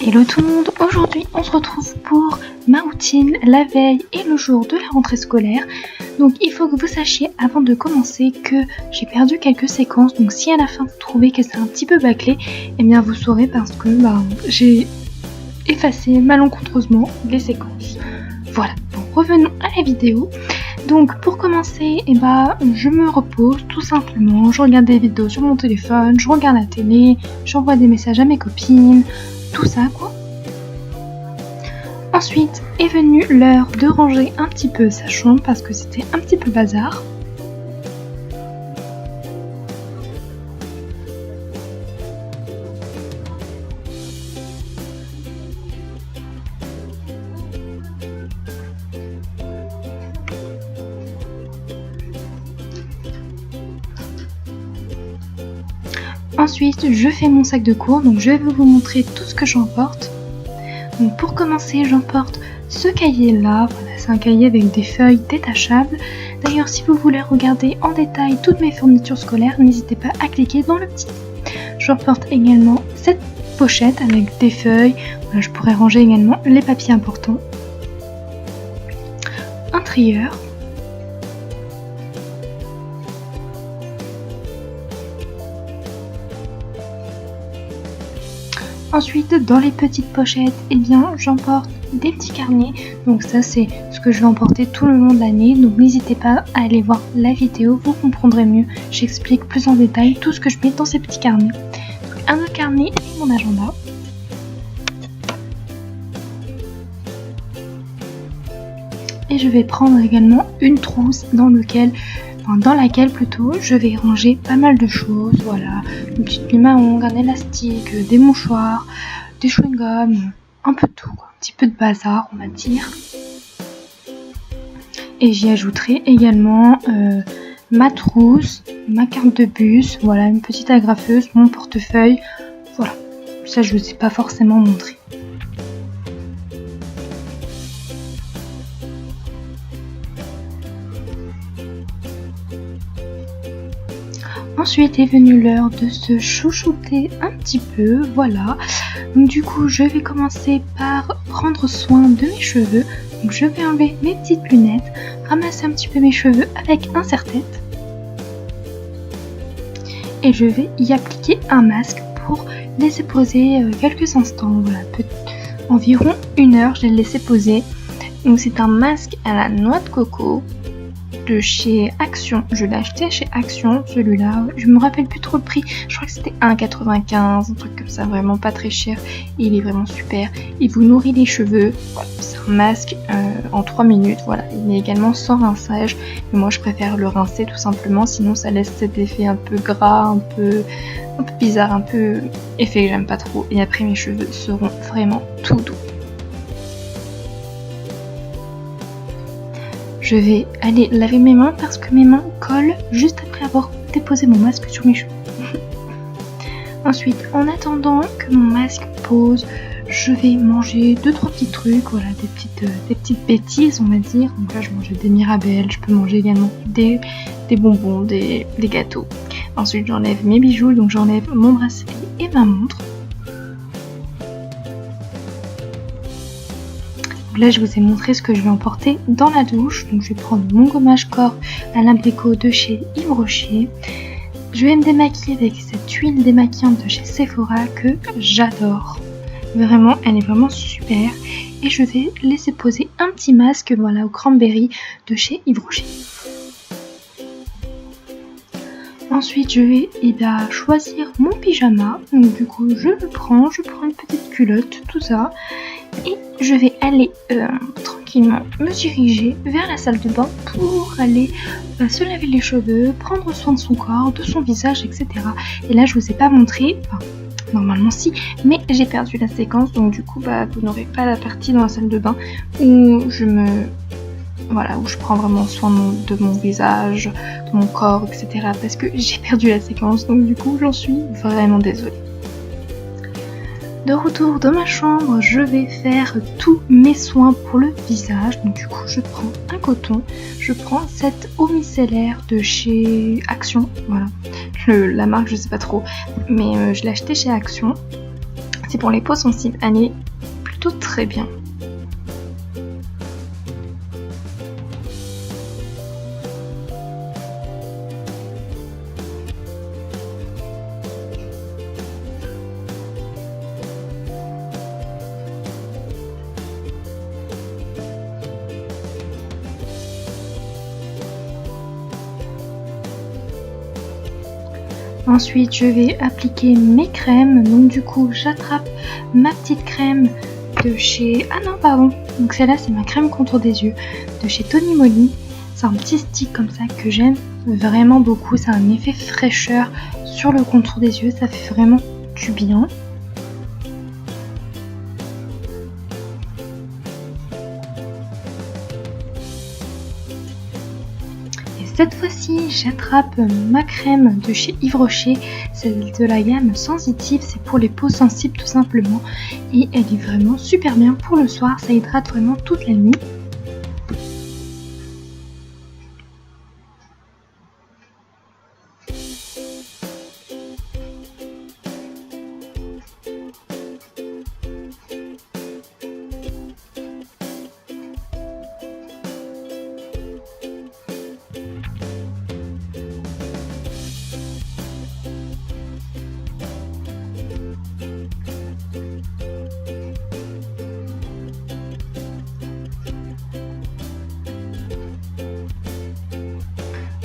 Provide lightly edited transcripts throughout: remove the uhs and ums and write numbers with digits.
Hello tout le monde, aujourd'hui on se retrouve pour ma routine la veille et le jour de la rentrée scolaire. Donc il faut que vous sachiez avant de commencer que j'ai perdu quelques séquences, donc si à la fin vous trouvez que c'est un petit peu bâclé, eh bien vous saurez parce que j'ai effacé malencontreusement les séquences. Voilà, donc revenons à la vidéo. Donc pour commencer, je me repose tout simplement, je regarde des vidéos sur mon téléphone, je regarde la télé, j'envoie des messages à mes copines, tout ça quoi. Ensuite est venue l'heure de ranger un petit peu sa chambre parce que c'était un petit peu bazar. Ensuite, je fais mon sac de cours, donc je vais vous montrer tout ce que j'emporte. Donc pour commencer, j'emporte ce cahier-là, voilà, c'est un cahier avec des feuilles détachables. D'ailleurs, si vous voulez regarder en détail toutes mes fournitures scolaires, n'hésitez pas à cliquer dans le petit. J'emporte également cette pochette avec des feuilles, voilà, je pourrais ranger également les papiers importants. Un trieur. Ensuite, dans les petites pochettes, j'emporte des petits carnets. Donc ça, c'est ce que je vais emporter tout le long de l'année. Donc n'hésitez pas à aller voir la vidéo, vous comprendrez mieux. J'explique plus en détail tout ce que je mets dans ces petits carnets. Donc, un autre carnet et mon agenda. Et je vais prendre également une trousse dans laquelle je vais ranger pas mal de choses, voilà, une petite plume à ongles, un élastique, des mouchoirs, des chewing-gums, un peu de tout, quoi. Un petit peu de bazar on va dire. Et j'y ajouterai également ma trousse, ma carte de bus, voilà, une petite agrafeuse, mon portefeuille, voilà, ça je ne vous ai pas forcément montré. Ensuite est venue l'heure de se chouchouter un petit peu, voilà. Donc du coup, je vais commencer par prendre soin de mes cheveux. Donc je vais enlever mes petites lunettes, ramasser un petit peu mes cheveux avec un serre-tête. Et je vais y appliquer un masque pour laisser poser quelques instants, voilà, environ 1 heure, je vais le laisser poser. Donc c'est un masque à la noix de coco de chez Action, je l'ai acheté chez Action celui-là, je me rappelle plus trop le prix, je crois que c'était 1,95, un truc comme ça, vraiment pas très cher, et il est vraiment super, il vous nourrit les cheveux, voilà, c'est un masque en 3 minutes, voilà, il est également sans rinçage, mais moi je préfère le rincer tout simplement, sinon ça laisse cet effet un peu gras, un peu bizarre, un peu effet que j'aime pas trop, et après mes cheveux seront vraiment tout doux. Je vais aller laver mes mains parce que mes mains collent juste après avoir déposé mon masque sur mes cheveux. Ensuite, en attendant que mon masque pose, je vais manger 2-3 petits trucs, voilà, des petites bêtises on va dire. Donc là je mangeais des Mirabelles, je peux manger également des bonbons, des gâteaux. Ensuite j'enlève mes bijoux, donc j'enlève mon bracelet et ma montre. Là, je vous ai montré ce que je vais emporter dans la douche. Donc, je vais prendre mon gommage corps à l'abricot de chez Yves Rocher. Je vais me démaquiller avec cette huile démaquillante de chez Sephora que j'adore. Vraiment, elle est vraiment super. Et je vais laisser poser un petit masque, voilà, au cranberry de chez Yves Rocher. Ensuite, je vais choisir mon pyjama. Donc, du coup, je prends une petite culotte, tout ça. Et je vais aller tranquillement me diriger vers la salle de bain pour aller se laver les cheveux, prendre soin de son corps, de son visage, etc. Et là, je vous ai pas montré, enfin, normalement si, mais j'ai perdu la séquence, donc du coup, vous n'aurez pas la partie dans la salle de bain où je prends vraiment soin de mon visage, de mon corps, etc. Parce que j'ai perdu la séquence, donc du coup, j'en suis vraiment désolée. De retour dans ma chambre, je vais faire tous mes soins pour le visage. Donc du coup, je prends un coton, je prends cette eau micellaire de chez Action, voilà. La marque, je sais pas trop, mais je l'ai acheté chez Action. c'est pour les peaux sensibles, elle est plutôt très bien. Ensuite, je vais appliquer mes crèmes. Donc du coup, j'attrape ma petite crème de chez... Ah non, pardon. Donc celle-là, c'est ma crème contour des yeux de chez Tony Moly. C'est un petit stick comme ça que j'aime vraiment beaucoup. Ça a un effet fraîcheur sur le contour des yeux. Ça fait vraiment du bien. Cette fois-ci, j'attrape ma crème de chez Yves Rocher, celle de la gamme sensitive, c'est pour les peaux sensibles tout simplement. Et elle est vraiment super bien pour le soir, ça hydrate vraiment toute la nuit.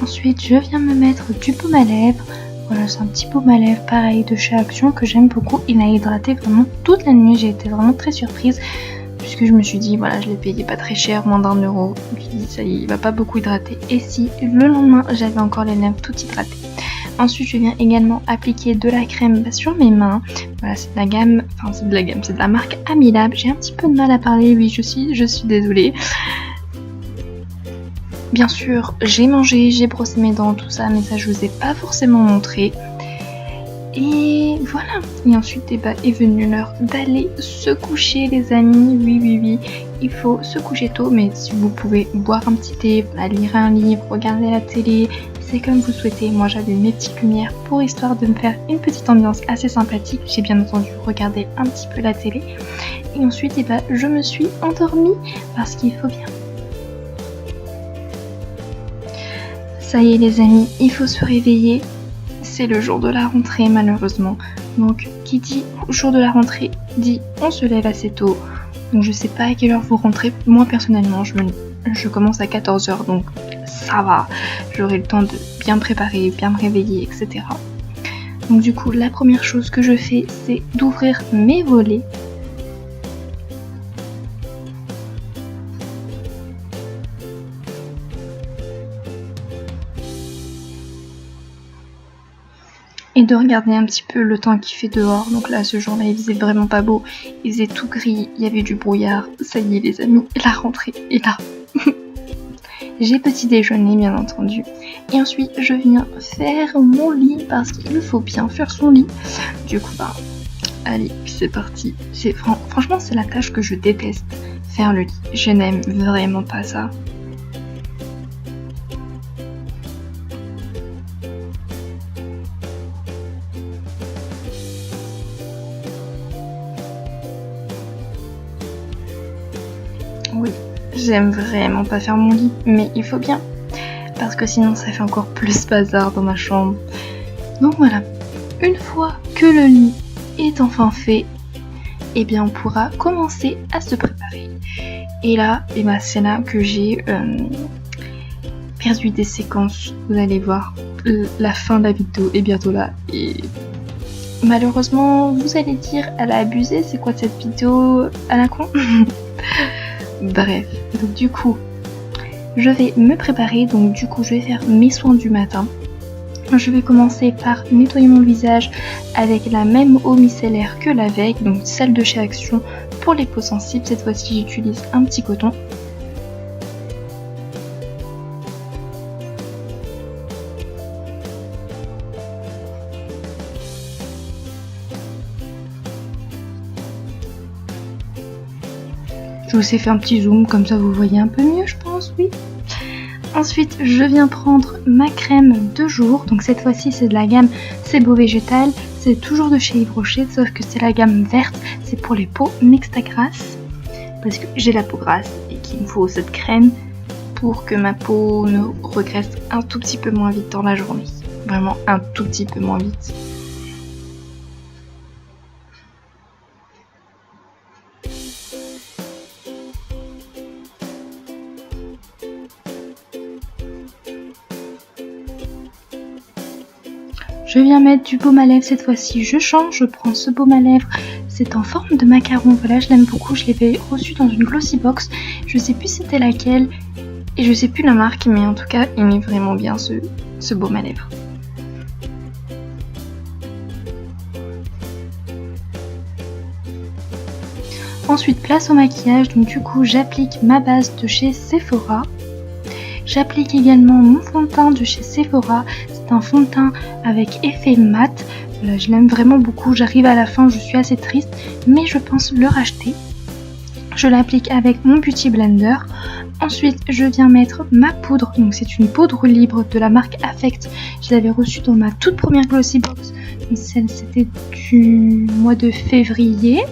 Ensuite, je viens me mettre du baume à lèvres. Voilà, c'est un petit baume à lèvres pareil de chez Action que j'aime beaucoup. Il a hydraté vraiment toute la nuit. J'ai été vraiment très surprise puisque je me suis dit, voilà, je l'ai payé pas très cher, moins d'1 euro. Je me suis dit, ça y est, il va pas beaucoup hydrater. Et si, le lendemain, j'avais encore les lèvres toutes hydratées. Ensuite, je viens également appliquer de la crème sur mes mains. Voilà, c'est de la gamme, enfin c'est de la marque Amilab. J'ai un petit peu de mal à parler, oui, je suis désolée. Bien sûr, j'ai mangé, j'ai brossé mes dents, tout ça, mais ça je vous ai pas forcément montré. Et voilà. Et ensuite, est venue l'heure d'aller se coucher, les amis. Oui, il faut se coucher tôt, mais si vous pouvez boire un petit thé, lire un livre, regarder la télé, c'est comme vous souhaitez. Moi, j'avais mes petites lumières pour histoire de me faire une petite ambiance assez sympathique. J'ai bien entendu regardé un petit peu la télé. Et ensuite, je me suis endormie parce qu'il faut bien. Ça y est les amis, il faut se réveiller, c'est le jour de la rentrée malheureusement. Donc qui dit jour de la rentrée dit on se lève assez tôt. Donc je sais pas à quelle heure vous rentrez, moi personnellement je commence à 14h donc ça va. J'aurai le temps de bien me préparer, bien me réveiller, etc. Donc du coup la première chose que je fais c'est d'ouvrir mes volets. Et de regarder un petit peu le temps qu'il fait dehors. Donc là, ce jour-là, il faisait vraiment pas beau. Il faisait tout gris, il y avait du brouillard. Ça y est, les amis, la rentrée est là. J'ai petit déjeuner, bien entendu. Et ensuite, je viens faire mon lit parce qu'il faut bien faire son lit. Du coup, allez, c'est parti. Franchement, c'est la tâche que je déteste. Faire le lit. Je n'aime vraiment pas ça. Oui, j'aime vraiment pas faire mon lit, mais il faut bien, parce que sinon ça fait encore plus bazar dans ma chambre. Donc voilà, une fois que le lit est enfin fait, eh bien on pourra commencer à se préparer. Et là, c'est là que j'ai perdu des séquences, vous allez voir, la fin de la vidéo est bientôt là, et malheureusement vous allez dire, elle a abusé, c'est quoi cette vidéo à la con? Bref, donc du coup, je vais me préparer, donc du coup je vais faire mes soins du matin. Je vais commencer par nettoyer mon visage avec la même eau micellaire que la veille, donc celle de chez Action pour les peaux sensibles. Cette fois-ci j'utilise un petit coton. Je vous ai fait un petit zoom, comme ça vous voyez un peu mieux je pense, oui. Ensuite, je viens prendre ma crème de jour. Donc cette fois-ci, c'est de la gamme C'est Beau Végétal. c'est toujours de chez Yves Rocher, sauf que c'est la gamme verte, c'est pour les peaux Mixta Grasse, parce que j'ai la peau grasse et qu'il me faut cette crème pour que ma peau ne regraisse un tout petit peu moins vite dans la journée. Vraiment un tout petit peu moins vite. Je viens mettre du baume à lèvres cette fois-ci, je change, je prends ce baume à lèvres, c'est en forme de macaron, voilà, je l'aime beaucoup, je l'avais reçu dans une glossy box, je sais plus c'était laquelle, et je sais plus la marque, mais en tout cas, il est vraiment bien ce baume à lèvres. Ensuite, place au maquillage, donc du coup, j'applique ma base de chez Sephora. J'applique également mon fond de teint de chez Sephora, c'est un fond de teint avec effet mat, voilà, je l'aime vraiment beaucoup, j'arrive à la fin, je suis assez triste, mais je pense le racheter. Je l'applique avec mon Beauty Blender. Ensuite, je viens mettre ma poudre, donc c'est une poudre libre de la marque Affect, je l'avais reçue dans ma toute première glossy box, celle c'était du mois de février.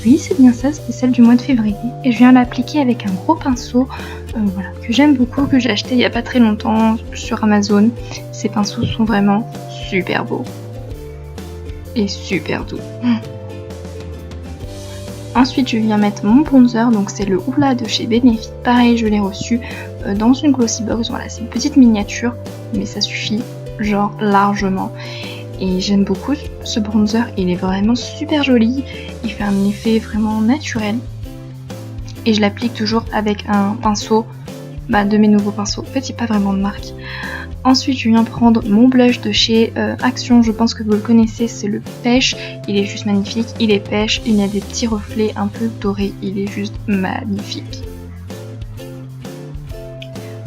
Oui, c'est bien ça, c'était celle du mois de février. Et je viens l'appliquer avec un gros pinceau voilà, que j'aime beaucoup, que j'ai acheté il n'y a pas très longtemps sur Amazon. Ces pinceaux sont vraiment super beaux. Et super doux. Ensuite, je viens mettre mon bronzer, donc c'est le Hoola de chez Benefit. Pareil, je l'ai reçu dans une glossy box. Voilà, c'est une petite miniature, mais ça suffit, genre largement. Et j'aime beaucoup ce bronzer, il est vraiment super joli, il fait un effet vraiment naturel. Et je l'applique toujours avec un pinceau, de mes nouveaux pinceaux, en fait il n'y a pas vraiment de marque. Ensuite je viens prendre mon blush de chez Action, je pense que vous le connaissez, c'est le Pêche, il est juste magnifique, il est pêche, il y a des petits reflets un peu dorés, il est juste magnifique.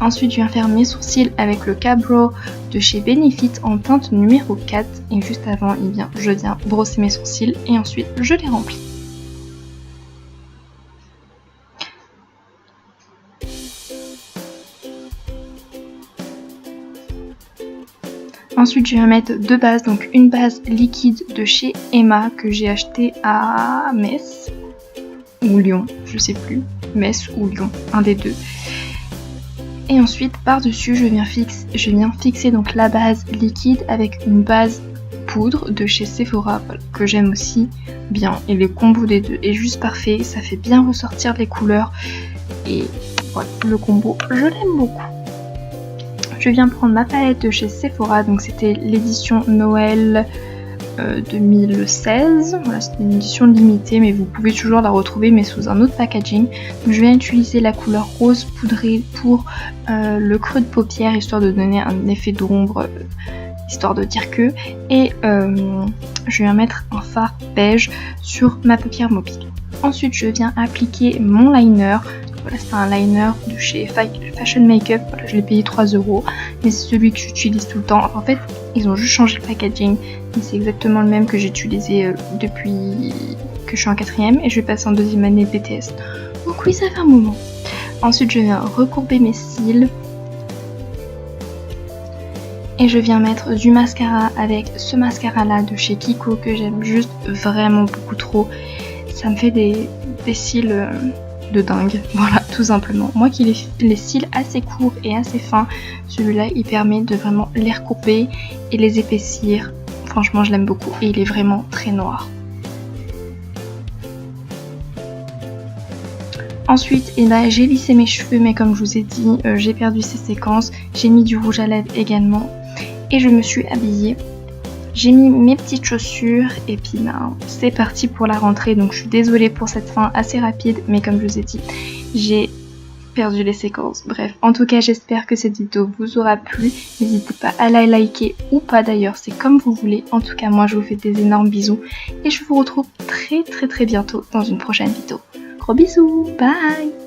Ensuite je viens faire mes sourcils avec le Cabro de chez Benefit en teinte numéro 4 et juste avant je viens brosser mes sourcils et ensuite je les remplis. Ensuite je viens mettre deux bases, donc une base liquide de chez Emma que j'ai acheté à Metz ou Lyon, je sais plus, Metz ou Lyon, un des deux. Et ensuite par-dessus je viens fixer donc la base liquide avec une base poudre de chez Sephora, voilà, que j'aime aussi bien, et le combo des deux est juste parfait, ça fait bien ressortir les couleurs et voilà, le combo je l'aime beaucoup. Je viens prendre ma palette de chez Sephora, donc c'était l'édition Noël 2016, voilà, c'est une édition limitée mais vous pouvez toujours la retrouver mais sous un autre packaging. Donc je viens utiliser la couleur rose poudrée pour le creux de paupière histoire de donner un effet d'ombre, histoire de dire que, et je viens mettre un fard beige sur ma paupière mobile. Ensuite je viens appliquer mon liner. Voilà, c'est un liner de chez Fashion Makeup, voilà, je l'ai payé 3€, mais c'est celui que j'utilise tout le temps. En fait, ils ont juste changé le packaging, mais c'est exactement le même que j'ai utilisé depuis que je suis en 4ème et je vais passer en 2ème année de BTS. Donc oui, ça fait un moment. Ensuite, je viens recourber mes cils et je viens mettre du mascara avec ce mascara là de chez Kiko que j'aime juste vraiment beaucoup trop. Ça me fait des cils de dingue, voilà, tout simplement. Moi qui ai les cils assez courts et assez fins, celui-là il permet de vraiment les recourber et les épaissir. Franchement je l'aime beaucoup et il est vraiment très noir. Ensuite j'ai lissé mes cheveux, mais comme je vous ai dit, j'ai perdu ces séquences. J'ai mis du rouge à lèvres également et je me suis habillée. J'ai mis mes petites chaussures et puis c'est parti pour la rentrée. Donc je suis désolée pour cette fin assez rapide, mais comme je vous ai dit, j'ai perdu les séquences. Bref, en tout cas j'espère que cette vidéo vous aura plu. N'hésitez pas à la liker ou pas d'ailleurs, c'est comme vous voulez. En tout cas moi je vous fais des énormes bisous et je vous retrouve très bientôt dans une prochaine vidéo. Gros bisous, bye!